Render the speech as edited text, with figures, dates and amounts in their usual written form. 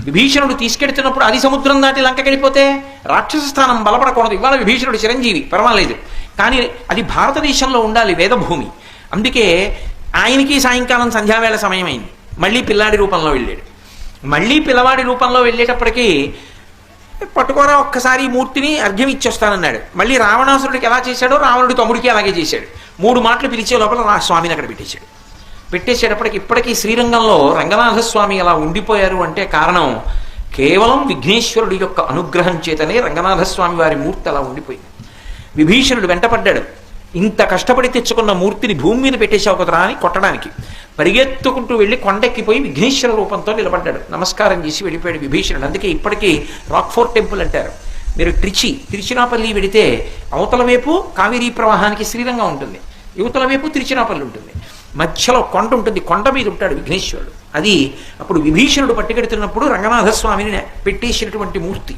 విభీషణుడు తీసుకెడుతున్నప్పుడు అది సముద్రం దాటి లంకకెళ్ళిపోతే రాక్షస స్థానం బలపడకూడదు. ఇవాళ విభీషణుడు చిరంజీవి, పర్వాలేదు. కానీ అది భారతదేశంలో ఉండాలి, వేదభూమి. అందుకే ఆయనకి సాయంకాలం సంధ్యావేళ సమయం అయింది. మళ్ళీ పిల్లాడి రూపంలో వెళ్ళాడు. మళ్ళీ పిల్లవాడి రూపంలో వెళ్ళేటప్పటికీ పట్టుకోరా ఒక్కసారి మూర్తిని అర్ఘ్యం ఇచ్చేస్తానన్నాడు. మళ్ళీ రావణాసురుడికి ఎలా చేశాడో రావణుడి తమ్ముడికి అలాగే చేశాడు. 3 మాటలు పిలిచే లోపల స్వామిని అక్కడ పెట్టేశాడు. పెట్టేసేటప్పటికి ఇప్పటికీ శ్రీరంగంలో రంగనాథస్వామి అలా ఉండిపోయారు అంటే కారణం కేవలం విఘ్నేశ్వరుడి యొక్క అనుగ్రహం చేతనే రంగనాథస్వామి వారి మూర్తి అలా ఉండిపోయింది. విభీషణుడు వెంటపడ్డాడు. ఇంత కష్టపడి తెచ్చుకున్న మూర్తిని భూమి మీద పెట్టేశావు కదరా అని కొట్టడానికి పరిగెత్తుకుంటూ వెళ్ళి కొండెక్కిపోయి విఘ్నేశ్వర రూపంతో నిలబడ్డాడు. నమస్కారం చేసి వెళ్ళిపోయాడు విభీషణుడు. అందుకే ఇప్పటికీ రాక్ఫోర్ట్ టెంపుల్ అంటారు. మీరు తిరుచినాపల్లి వెడితే అవతల వైపు కావేరీ ప్రవాహానికి శ్రీరంగం ఉంటుంది, యువతల వైపు తిరుచినాపల్లి ఉంటుంది, మధ్యలో కొండ ఉంటుంది, కొండ మీద ఉంటాడు విఘ్నేశ్వరుడు. అది అప్పుడు విభీషణుడు పట్టుకెడుతున్నప్పుడు రంగనాథస్వామిని పెట్టేసినటువంటి మూర్తి.